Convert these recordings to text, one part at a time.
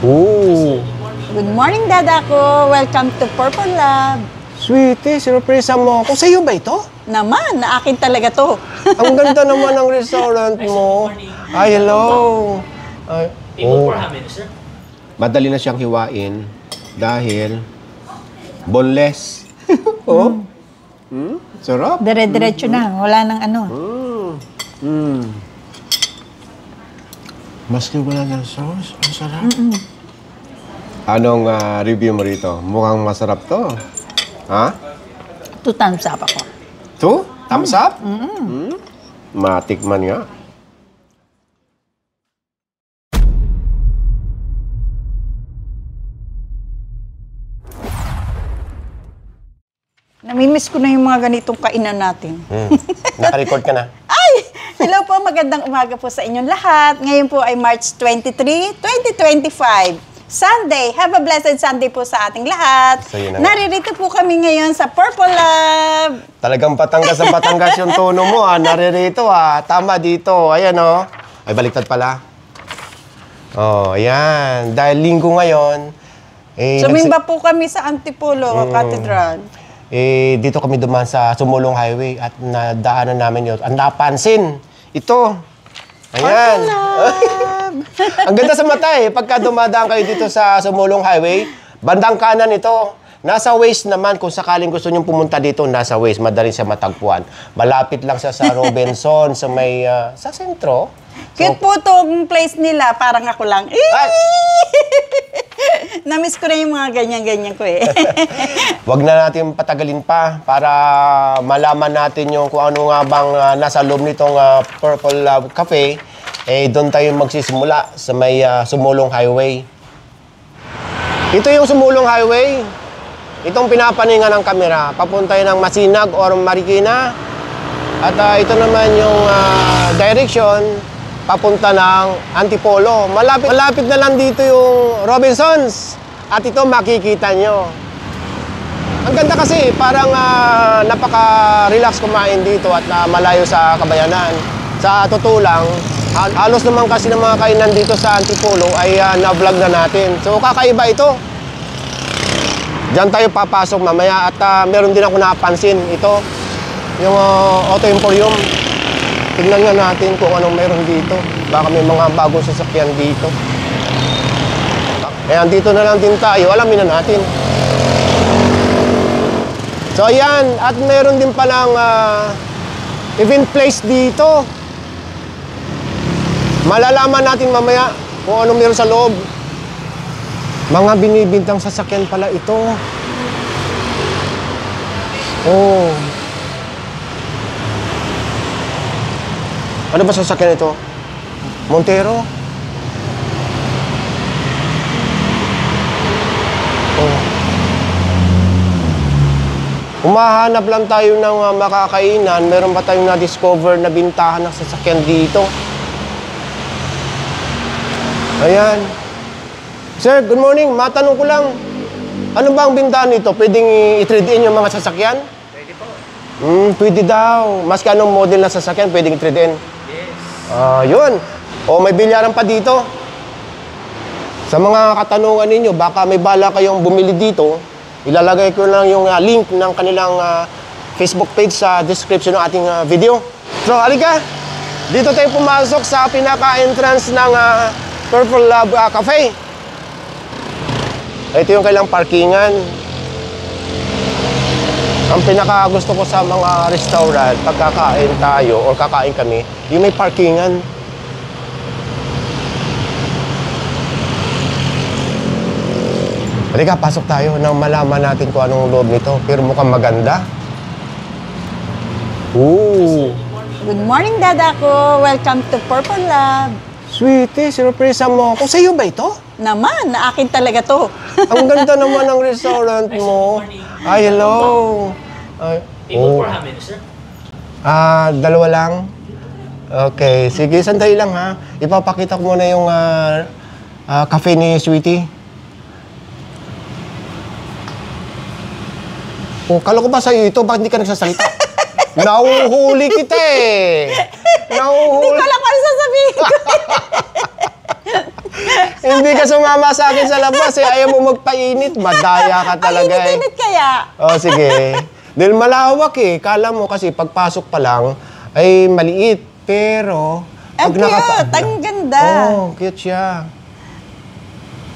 Ooh. Good morning, Dada ko. Welcome to Purple Lab. Sweetie, sinurpresa mo ako. Sa'yo ba ito? Naman, na akin talaga to. Ang ganda naman ng restaurant mo. Ay, hello. Ay, sir? Madali na siyang hiwain dahil boneless. Oh? Sarap. Dire-diretso na. Wala nang ano. Maski wala ng sauce, ang sarap. Anong review mo rito? Mukhang masarap to. Ha? 2 thumbs up ako. 2? Thumbs up? Matikman nga. Namimiss ko na yung mga ganitong kainan natin. Naka-record ka na? Ay! Hello po, magandang umaga po sa inyong lahat. Ngayon po ay March 23, 2025. Sunday. Have a blessed Sunday po sa ating lahat. So, naririto po kami ngayon sa Purple Lab. Talagang Batangas ang Batangas yung tono mo, ha? Naririto, ha? Tama dito. Ayan, oh. Ay, baliktad pala. Oh, ayan. Dahil linggo ngayon, Sumimba po kami sa Antipolo Cathedral. Dito kami dumaan sa Sumulong Highway at nadaanan namin yun. Ang napansin, ito. Ayan. Ang ganda sa mata eh. Pagka dumadaan kayo dito sa Sumulong Highway, bandang kanan ito. Nasa Waze naman, kung sakaling gusto nyong pumunta dito, nasa Waze, madali siya matagpuan. Malapit lang siya sa Robinson, sa may, sa sentro. Cute po itong place nila, parang ako lang. Namiss ko na yung mga ganyan-ganyan ko eh. Wag na natin patagalin pa para malaman natin yung kung ano nga bang nasa loob nitong Purple Cafe. Doon tayo magsisimula sa may Sumulong Highway. Ito yung Sumulong Highway. Itong pinapaningan ng kamera. Papunta ng Masinag or Marikina. At ito naman yung direction papunta ng Antipolo. Malapit na lang dito yung Robinsons. At ito makikita nyo. Ang ganda kasi, parang napaka-relax kumain dito at malayo sa kabayanan. Sa totoo lang, halos naman kasi ng mga kainan dito sa Antipolo ay na-vlog na natin. So kakaiba ito. Diyan tayo papasok mamaya at meron din ako napansin. Ito, yung Auto Emporium. Tignan nga natin kung anong meron dito. Baka may mga bagong sasakyan dito. Kaya dito na lang din tayo. Alamin na natin. So ayan. At meron din palang event place dito. Malalaman natin mamaya kung anong meron sa loob. Mga binibintang sasakyan pala ito. Oh. Ano ba sasakyan ito? Montero? Oh. Umahanap lang tayo ng makakainan. Meron pa tayong na-discover na bintahan ng sasakyan dito. Ayan. Sir, good morning. Matanong ko lang. Ano ba ang bintahan nito? Pwedeng i-trade in yung mga sasakyan? Pwede po. Pwede daw. Maski anong model na sasakyan, pwedeng i-trade in. Yun. O may bilyaran pa dito. Sa mga katanungan ninyo, baka may bala kayong bumili dito, ilalagay ko lang yung link ng kanilang Facebook page sa description ng ating video. So, halika. Dito tayo pumasok sa pinaka-entrance ng Purple Lab Cafe. Ito yung kailang parkingan. Ang pinaka-gusto ko sa mga restaurant, pagkakain tayo o kakain kami, yung may parkingan. Halika, pasok tayo nang malaman natin kung anong loob nito. Pero mukhang maganda. Ooh. Good morning, Dada ko. Welcome to Purple Lab. Sweetie, sinurpresa mo ako. Sa'yo ba ito? Naman, na akin talaga to. Ang ganda naman ng restaurant mo. Ay, hello. Ay, sir? Dalawa lang. Okay, sige, sandali lang ha. Ipapakita ko muna yung cafe ni Sweetie. Oh, kala ko ba sa'yo ito? Bakit hindi ka nagsasalita? Nahuhuli kita eh. Hindi ko alam ano sasabihin ko. Hindi ka sumama sa akin sa labas eh. Ayaw mo magpainit. Madaya ka talaga eh. Init kaya. Oh, sige. Dahil malawak eh. Kala mo kasi pagpasok pa lang ay maliit. Pero, Ang cute. Ang ganda. Oh, cute siya.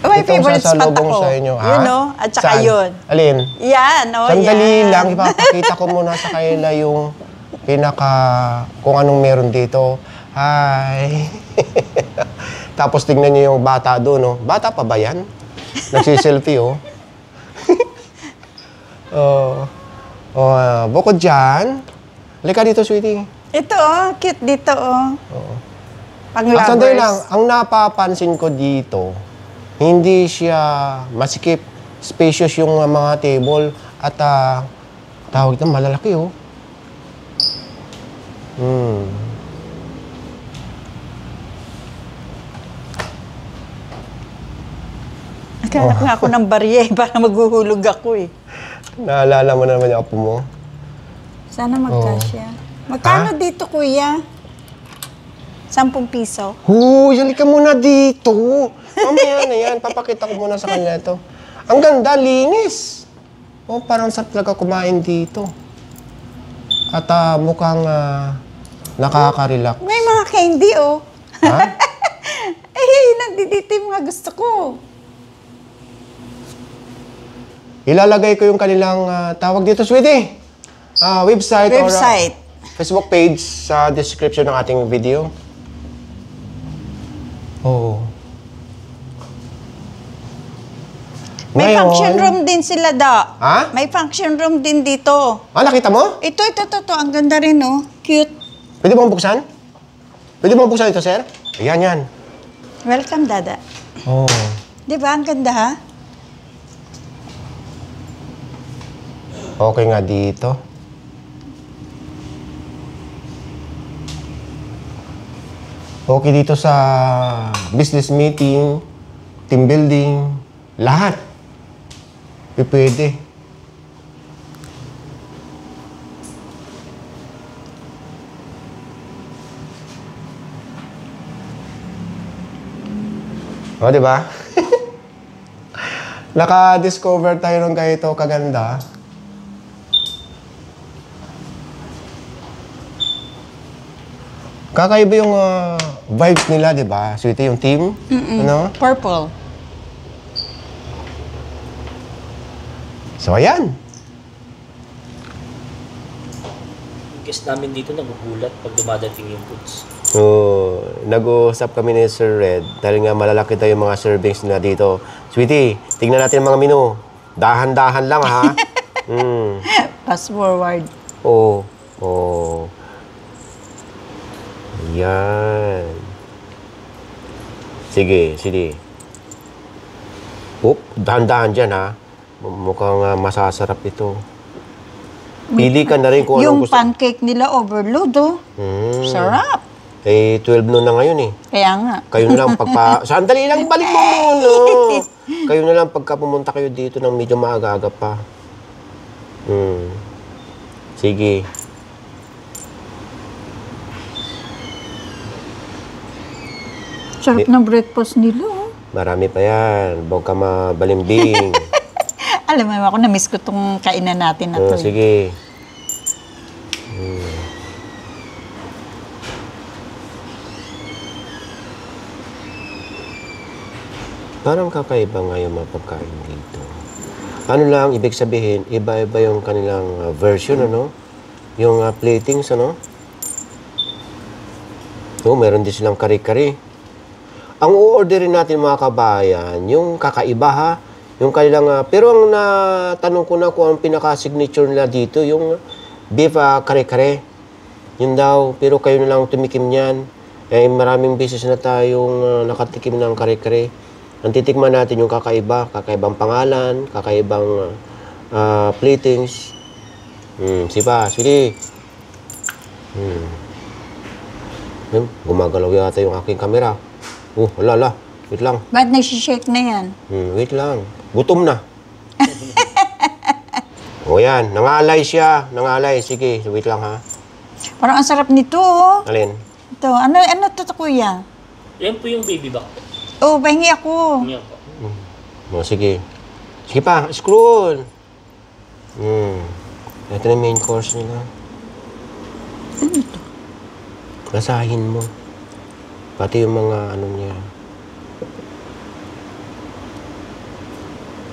My Itong favorite spot sasalubong ako. sa inyo. Ha? Yun, no? At saka Saan? yun. Alin? Yan, oh, Sandali yan. lang, ipapakita ko muna sa kanila yung kung anong meron dito. Hi! Tapos tingnan niyo yung bata doon, no? Bata pa ba yan? Nagsiselfie, oh. Bukod dyan, halika dito, sweetie. Ito, oh. Cute dito, oh. Pang lovers. Sandali lang, ang napapansin ko dito, hindi siya masikip, spacious yung mga table at tawag na malalaki, oh. Naghanap nga ako ng barye para maghuhulog ako eh. Naalala mo na naman yung apo mo? Sana magkasya. Magkano dito, kuya? 10 piso. Huy, halika muna dito. Mamaya na yan, papakita ko muna sa kanya ito. Ang ganda, linis. Oh, parang sarap talaga kumain dito. At mukhang nakaka-relax. May mga candy, oh. Ha? Nandito yung mga gusto ko. Ilalagay ko yung kanilang tawag dito, sweetie. Website. Website. Or Facebook page sa description ng ating video. Oo. May Ngayon- function room din sila, da. Ha? May function room din dito. Nakita mo? Ito. Ang ganda rin, oh. Cute. Pwede bang buksan? Pwede bang buksan ito, sir? Ayan, yan. Welcome, Dada. Oo. Di ba? Ang ganda, ha? Okay nga dito. Okay dito sa business meeting, team building, lahat. Pwede. O, di ba? Naka-discover tayo ng ganito kaganda. Kakaiba yung vibes nila, di ba? Sweetie, yung team. Ano? Purple. So, ayan. Yung guest namin dito nagugulat pag dumadating yung foods. So, nag-uusap kami ni Sir Red dahil nga malalaki daw yung mga servings na dito. Sweetie, tingnan natin ang mga menu. Dahan-dahan lang, ha? Pass forward. Oo. Oo. Yan. Sige. Oop, dahan-dahan dyan, ha? Mukhang masasarap ito. Pili ka na rin kung anong Yung gusto. pancake nila overload, oh. Sarap. Eh, 12 noon na ngayon, eh. Kaya nga. Kayo na lang Sandali lang, balik mo muna. Kayo na lang pagka pumunta kayo dito ng medyo maaga-aga pa. Sige. Sarap ng breakfast nila, oh. Marami pa yan. Huwag ka mabalimbing. Alam mo, ako na-miss ko tong kainan natin na to. Sige. Parang kakaiba nga yung mga pagkain dito. Ano lang, ibig sabihin, iba-iba yung kanilang version, ano? Yung platings, ano? So, meron din silang kari-kari. Ang u-orderin natin mga kabayan, yung kakaiba ha, yung kanilang, pero ang natanong ko na kung ang pinaka-signature nila dito, yung beef kare-kare. Yun daw, pero kayo na lang tumikim niyan. Eh, maraming beses na tayong nakatikim ng kare-kare. Ang titikman natin yung kakaibang pangalan, kakaibang platings. Sipa, sweetie. Gumagalaw yata yung aking kamera. Wala. Wait lang. Ba't nagsishake na yan? Wait lang. Gutom na. O yan, nangalay siya. Nangalay. Sige, wait lang ha. Parang ang sarap nito, oh. Alin? Ito, ano to, kuya? Yan po yung baby back. Oh, pahingi ako. Niyo po. O, sige. Sige pa, scroll. Ito na yung main course nila. Ano ito? Basahin mo. Pati yung mga ano niya.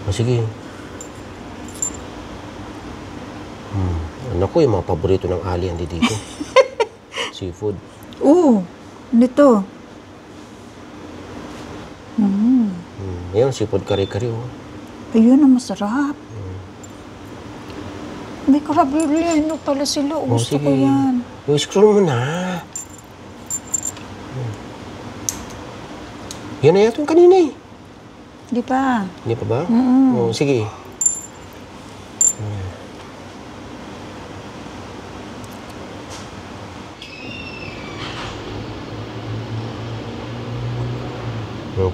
O, sige. Ano ko, yung mga paborito ng Ali andi dito. Seafood. Ano ito? Ayun, seafood kare-kare. Oh. Ayun, ang masarap. May karabulino pala sila. Oh, Gusto sige. ko yan. Yung scroll mo na. Yan na yata yung kanina eh. Di pa. Hindi pa ba? Oh, sige.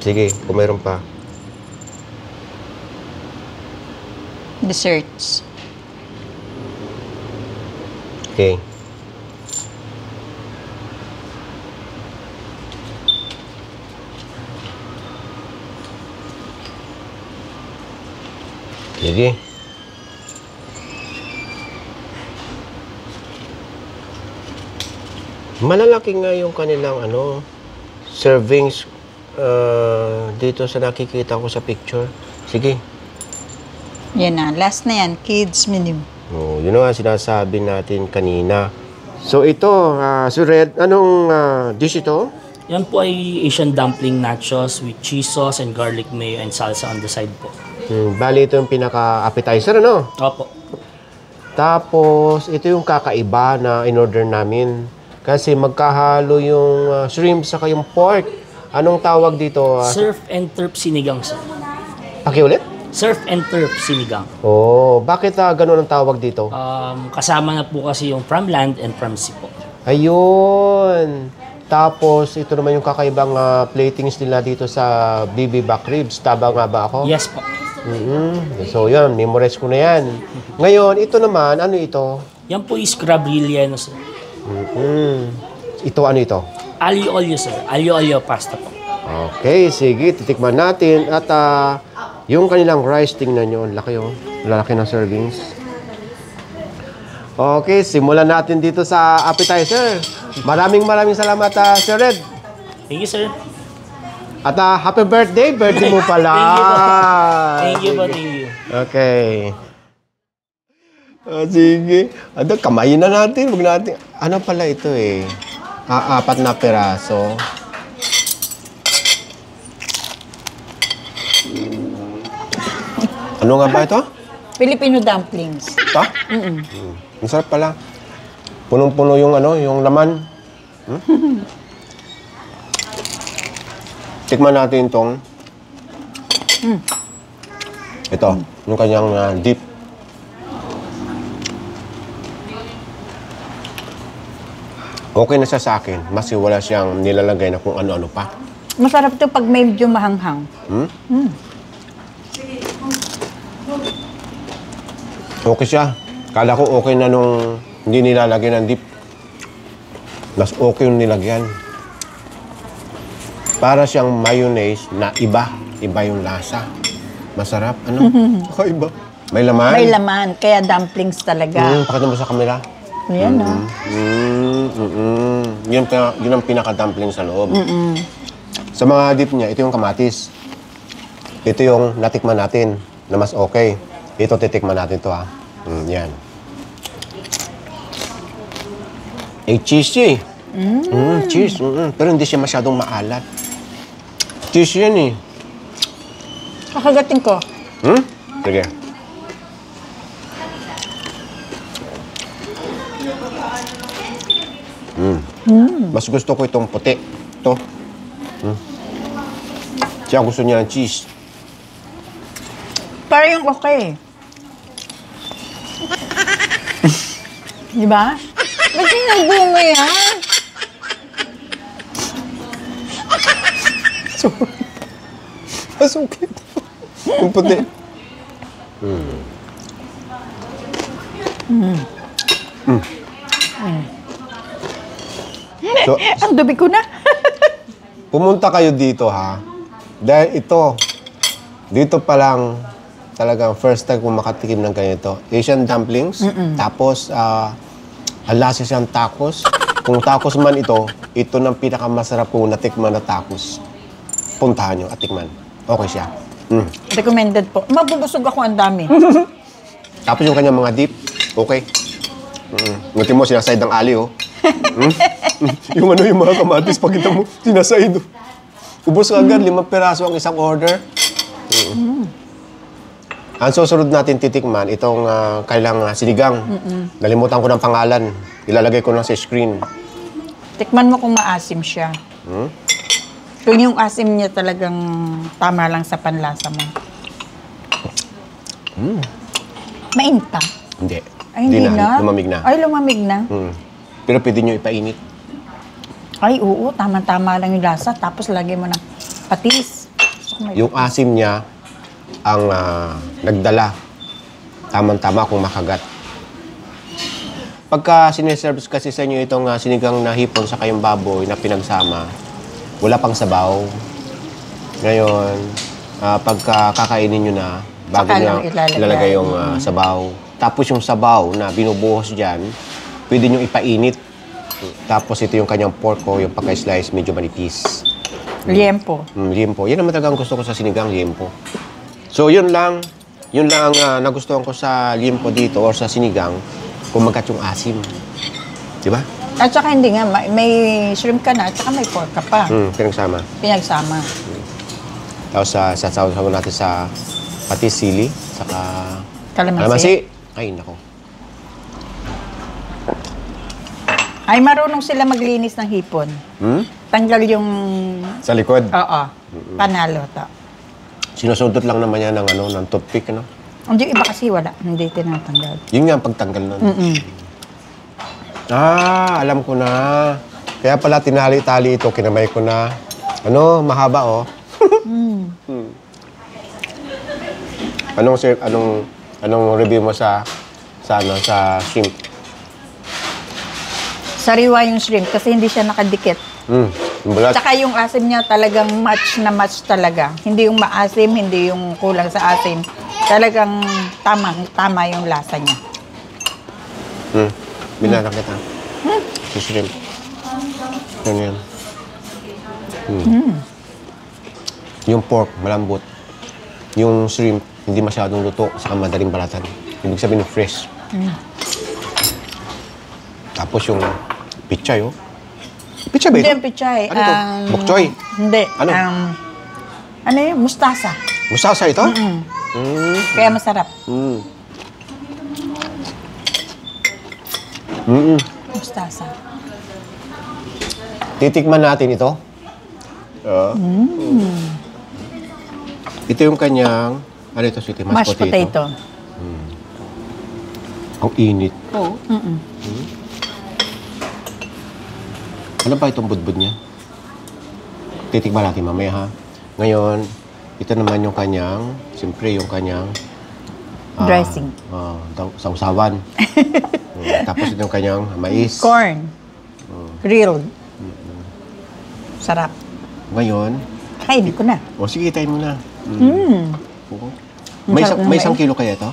Sige, kung mayroon pa. Desserts. Okay. Sige. Malalaki nga yung kanilang servings dito sa nakikita ko sa picture. Sige. Yan na. Last na yan. Kids menu. Oh, yun nga sinasabi natin kanina. So ito, Sir Red, anong dish ito? Yan po ay Asian dumpling nachos with cheese sauce and garlic mayo and salsa on the side po. Bali ito yung pinaka-appetizer, ano? Opo. Tapos, ito yung kakaiba na in-order namin. Kasi magkahalo yung shrimp saka yung pork. Anong tawag dito? Surf and turf sinigang, sir. Pakiulit? Surf and turf sinigang. Oh, bakit ganun ang tawag dito? Kasama na po kasi yung from land and from sea po. Ayun. Tapos, ito naman yung kakaibang platings nila dito sa BB Back Ribs. Tama nga ba ako? Yes po. So, yun. Memorize ko na yan. Ngayon, ito naman, ano ito? Yan po is crab relleno, sir. Ito, ano ito? Aglio olio, sir. Aglio olio pasta po. Okay, sige. Titikman natin. At yung kanilang rice, tingnan nyo. Laki, oh. Lalaki ng servings. Okay, simulan natin dito sa appetizer. Maraming salamat, Sir Red. Thank you, sir. At happy birthday. Birthday mo pala. Thank you po. Thank you. Okay. Sige. Kamayin na natin. Huwag natin. Ano pala ito eh? 4 na peraso. Ano nga ba ito? Filipino dumplings. Ito? Masarap pala. Punong-puno yung yung laman. Tikman natin itong ito, yung kanyang dip. Okay na siya sa akin. Mas wala siyang nilalagay na kung ano-ano pa. Masarap to pag medyo mahanghang. Okay siya. Kala ko okay na nung hindi nilalagay ng dip. Mas okay yung nilagyan. Para siyang mayonnaise na iba. Iba yung lasa. Masarap. Ano? Kakaiba. May laman. May laman, kaya dumplings talaga. Pakita mo sa camera. Ayan, no? Yun ang pinaka-dumpling sa loob. Sa mga dip niya, ito yung kamatis. Ito yung natikman natin na mas okay. Ito titikman natin to ha. Yan. Cheese eh. Cheese. Pero hindi siya masyadong maalat. Cheese yan eh. Kakagating ko. Sige. Mas gusto ko itong puti. Ito. Siya gusto niya ng cheese. Para yung okay. Di ba? Ba't sinabi mo yan? Mas okay ito. Yung puti. So, Ang dumi ko na. pumunta kayo dito ha. Dahil ito, dito pa lang talagang first time kong makatikim ng ganito. Asian dumplings, tapos ang lasa siyang tacos. Kung tacos man ito ng pinakamasarap kong natikman na tacos. Puntahan nyo at tikman. Okay siya. Recommended po. Mabubusog ako, ang dami. Tapos yung kanyang mga dip, okay. Nguti mo, sinaside ng ali, oh. Yung mga kamatis, pagkita mo, sinaside. Ubus ka agad, 5 piraso ang isang order. Ang susunod natin titikman, itong kailang sinigang. Nalimutan ko ng pangalan. Ilalagay ko na sa screen. Tikman mo kung maasim siya. Kung yung asim niya talagang tama lang sa panlasa mo. Mainit pa? Hindi. Ay, hindi na? Lumamig na. Ay, lumamig na? Pero pwede nyo ipainit. Ay, oo. Tama-tama lang yung lasa. Tapos lagay mo ng patis. Yung asim niya ang nagdala. Tamang-tama kung makagat. Pagka sineserve kasi sa inyo itong sinigang na hipon sa kayong baboy na pinagsama, wala pang sabaw. Ngayon, pagka kakainin nyo na, bago Saka nyo lang ilalagay yung sabaw. Tapos yung sabaw na binubuhos dyan, pwede nyo ipainit. Tapos ito yung kanyang pork o yung pagka-slice, medyo manipis. Liempo. Liempo. Yan naman talaga ang gusto ko sa sinigang, liempo. So, yun lang ang nagustuhan ko sa liempo dito or sa sinigang, kumagat yung asim. Di ba? At saka hindi nga, may shrimp ka na, at saka may pork ka pa. Pinagsama. Pinagsama. Tapos sasawa natin sa patis, sili, saka Kalamansi. Ay, nako. Ay, marunong sila maglinis ng hipon. Tanggal yung... Sa likod? Oo. Panalo to. Sinusundot lang naman yan ng toothpick, ano? Hindi, iba kasi wala. Hindi tinatanggal. Yun nga ang pagtanggal nun. Alam ko na. Kaya pala tinali-tali ito, kinamay ko na. Mahaba, oh. Anong review mo sa shrimp? Sariwa yung shrimp kasi hindi siya nakadikit. Yung balat. Tsaka yung asim niya talagang match na match talaga. Hindi yung maasim, hindi yung kulang sa asim. Talagang tama yung lasa niya. Binarang kita. Yung shrimp. Yan. Yung pork, malambot. Yung shrimp, hindi masyadong luto, saka madaling balatan. Ibig sabihin, fresh. Tapos yung pichay, oh. Pichay ba ito? Hindi yung pichay. Ano ito? Bokchoy? Hindi. Ano? Ano yun? Mustasa. Mustasa ito? Kaya masarap. Mustasa. Titikman natin ito. Ito yung kanyang, ano ito, sweetie? Mashed potato. Ang init. Oo. Ano ba itong budbud niya? Titikman natin mamaya, ha? Ngayon, ito naman yung kanyang, siyempre yung kanyang Dressing. sausawan. Tapos ito yung kanyang mais. Corn. Grilled. Sarap. Ngayon, Kainin ko na. sige, tayo mo na. Oo. Masarap ng May mais. 1 kilo kaya ito?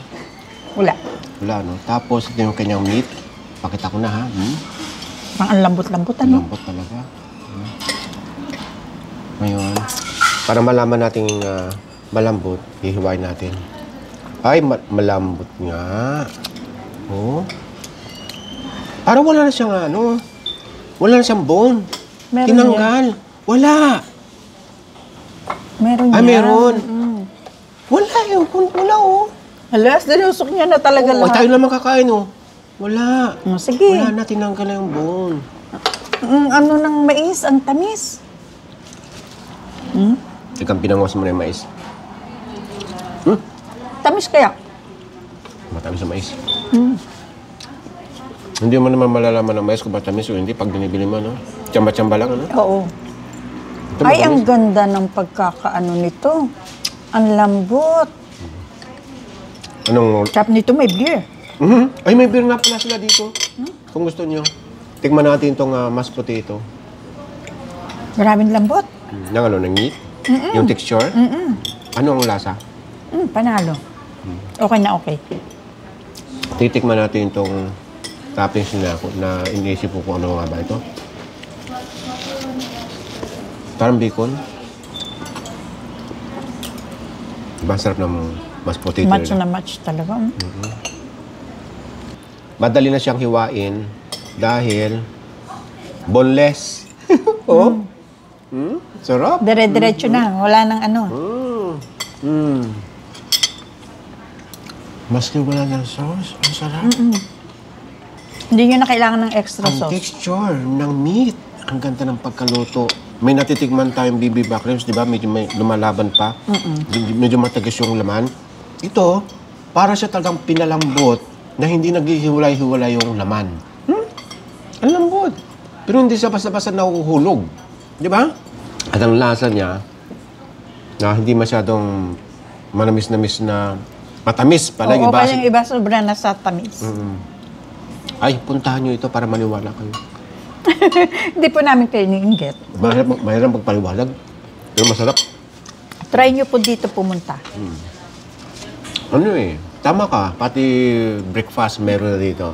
Wala. Wala, no? Tapos ito yung kanyang meat. Pakita ko na, ha? Ang lambot-lambot, ano? Lambot talaga. Ngayon, para malaman natin malambot, hihiwain natin. Ay, malambot nga. Oh. Parang wala na siyang wala na siyang bone. Meron Tinanggal. Wala. Meron Ay, yan. meron. Wala yun. Wala, oh. Alas, dinusok niya na talaga Oh, lahat. tayo naman kakain, oh. Wala. Sige. Wala na, tinanggal na yung bone. Ano ng mais, ang tamis. Ikaw, pinangos mo na yung mais. Tamis kaya. Matamis sa mais. Hindi mo naman malalaman ng mais kung matamis o hindi pag binibili mo, no? Tsamba-tsamba lang, ano? Oo. Ito, Ay, ang matamis. ganda ng pagkakaano nito. Ang lambot. Anong... Tap nito may beer. Ay, may beer nga pala sila dito. Kung gusto nyo. Tikman natin itong mashed potato. Maraming lambot. Ng ng meat. Yung texture? Ano ang lasa? Panalo. Okay na okay. Titikman natin itong toppings na iniisip ko kung ano nga ba ito. Parang bacon. Masarap ng mas potato. Match na match talaga. Madali na siyang hiwain dahil boneless. Oh. Sarap. Dire-diretso na. Wala nang ano. Maski wala ng sauce, ang sarap. Hindi nyo na kailangan ng extra Ang sauce. texture ng meat. Ang ganda ng pagkaluto. May natitikman tayong BB back ribs, di ba? Medyo may lumalaban pa. Medyo matagas yung laman. Ito, para siya talagang pinalambot na hindi naghihiwalay-hiwalay yung laman. Ang lambot. Pero hindi siya basta-basta nahuhulog. Di ba? At ang lasa niya, na hindi masyadong manamis-namis na matamis pala. Oo, iba, yung iba sobra na sa tamis. Ay, puntahan nyo ito para maniwala kayo. Hindi po namin kayo niinggit. Mahirap magpaliwanag. Pero masarap. Try nyo po dito pumunta. Ano eh, tama ka. Pati breakfast meron na dito.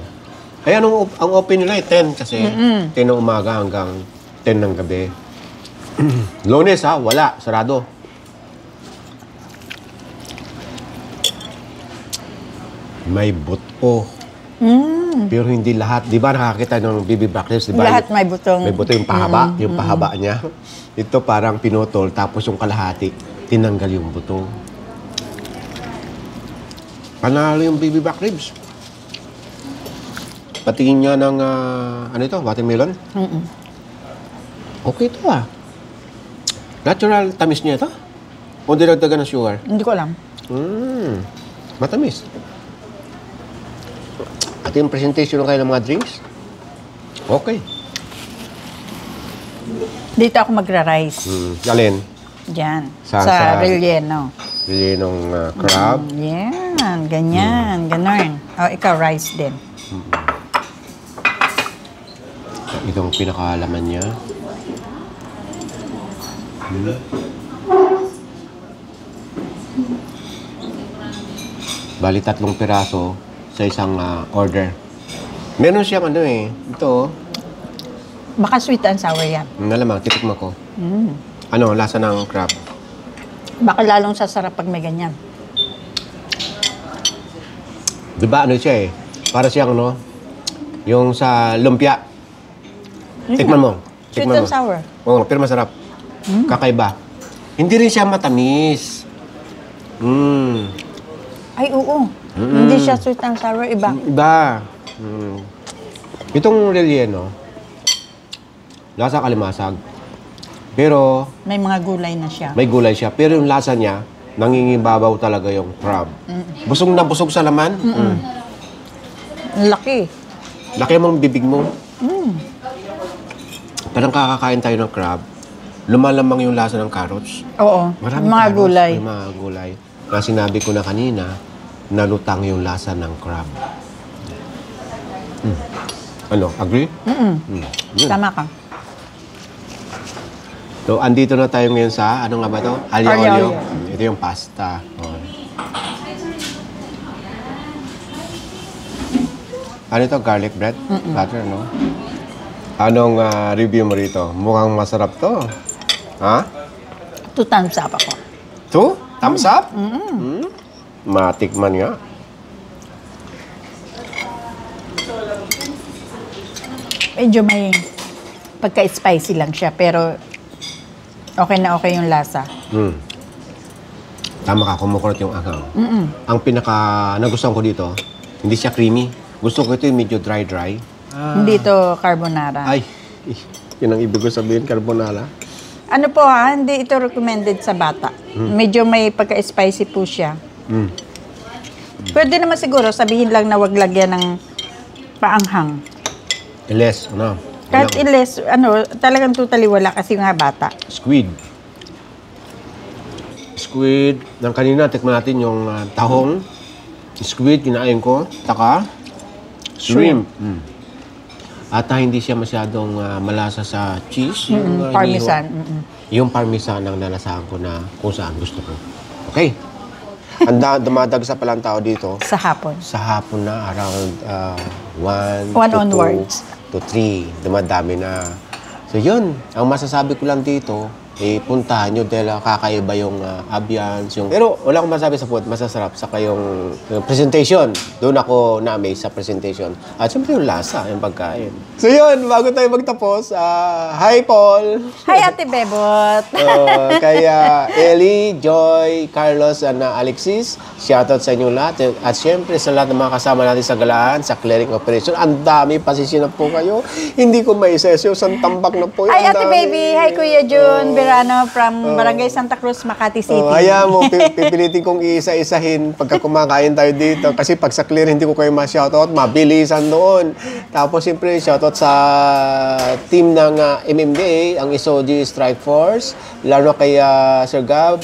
Ay, ang open nila 10 kasi. 10 ng umaga hanggang 10 ng gabi. Lunes ha, wala. Sarado. May buto. Pero hindi lahat. Di ba nakakita ng BB back ribs? Di ba? Lahat may butong. May buto yung pahaba. Yung pahaba niya. Ito parang pinutol. Tapos yung kalahati, tinanggal yung buto. Panalo yung BB back ribs. Patingin nga ng, ano ito, watermelon? Okay ito ah. Natural tamis niya ito? O dinagdagan ng sugar? Hindi ko alam. Matamis. At yung presentation kayo ng mga drinks? Okay. Dito ako magra-rice. Alin? Diyan. Sa relleno. Bili nung crab. Yan. Ganyan. Ganon. O, ikaw rice din. Itong pinakalaman niya. Bali 3 piraso sa isang order. Meron siyang ano eh. Ito. Baka sweet and sour yan. Nalamang, titikman ko. Ano, lasa ng crab. Baka lalong sasarap pag may ganyan. Diba ano siya eh? Para siyang ano, yung sa lumpia. Tikman mo. Sweet Tikman and mo. sour. Oo, pero masarap. Kakaiba. Hindi rin siya matamis. Ay, oo. Hindi siya sweet and sour. Iba. Iba. Itong relleno, lasa kalimasag. Pero May mga gulay na siya. may gulay siya. Pero yung lasa niya, nangingibabaw talaga yung crab. Busog na busog sa laman. Ang laki. Laki mong bibig mo. Parang kakakain tayo ng crab. Lumalamang yung lasa ng carrots. Oo. Maraming mga carrots, gulay. May mga gulay. Na sinabi ko na kanina, nalutang yung lasa ng crab. Ano, agree? Yun. Tama ka. So, andito na tayo ngayon sa, ano nga ba ito? Aglio Aglio olio. olio. Ito yung pasta. Oh. Ano ito? Garlic bread? Butter, no? Anong review mo rito? Mukhang masarap to. Ha? 2 thumbs up ako. 2? Thumbs up? Matikman nga. Medyo may pagka-spicy lang siya, pero okay na okay yung lasa. Tama ka, kumukurot yung anghang. Ang pinaka nagustuhan ko dito, hindi siya creamy. Gusto ko ito yung medyo dry-dry. Hindi ito carbonara. Ay, yun ang ibig ko sabihin, carbonara. Ano po ha, hindi ito recommended sa bata. Medyo may pagka-spicy po siya. Pwede naman siguro sabihin lang na wag lagyan ng paanghang. Iles, ano? Kahit Walang- iles, talagang totally wala kasi nga bata. Squid. Squid. Nang kanina, tikman natin yung tahong. Squid, kinain ko. Taka. Shrimp. At hindi siya masyadong malasa sa cheese. Yung, Parmesan. yung parmesan ang lalasahan ko na kung saan gusto ko. Okay? Dumadagsa pa lang tao dito. Sa hapon. Sa hapon na, around 1 One to onwards. 2 to 3. Dumadami na. So yun, ang masasabi ko lang dito, puntahan nyo dahil kakaiba yung ambience. Pero wala akong masabi sa food, masasarap sa kayong presentation. Doon ako na-amaze sa presentation. At syempre yung lasa, yung pagkain. So yun, bago tayo magtapos, hi Paul! Hi, Ate Bebot! Kay Ellie, Joy, Carlos, and Alexis, shoutout sa inyong lahat. At syempre sa lahat ng mga kasama natin sa galaan, sa clearing operation. Ang dami, pasensya na po kayo. Hindi ko maisesyo, isang tambak na po. Hi, Ate Baby! Hi, Kuya Jun Verano from Barangay Santa Cruz, Makati City. Kaya mo, pipilitin kong isa-isahin pagka kumakain tayo dito. Kasi pag sa clear, hindi ko kayo ma-shoutout. Mabilisan doon. Tapos, siyempre, shoutout sa team ng MMDA, ang SOG Strike Force. Lalo kay Sir Gab,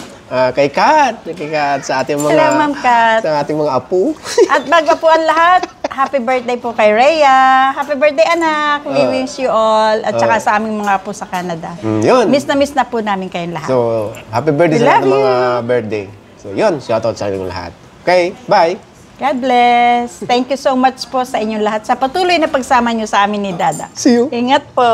kay Kat, sa ating mga... Hello, Ma'am Kat. Sa ating mga apo. At bago po ang lahat, happy birthday po kay Rhea. Happy birthday, anak. We wish you all. At saka sa aming mga apo sa Canada. Yun. Miss na po namin kayong lahat. So, happy birthday We sa lahat ng love mga birthday. So, yun. Shoutout sa inyong lahat. Okay, bye! God bless. Thank you so much po sa inyong lahat sa patuloy na pagsama nyo sa amin ni Dada. See you! Ingat po.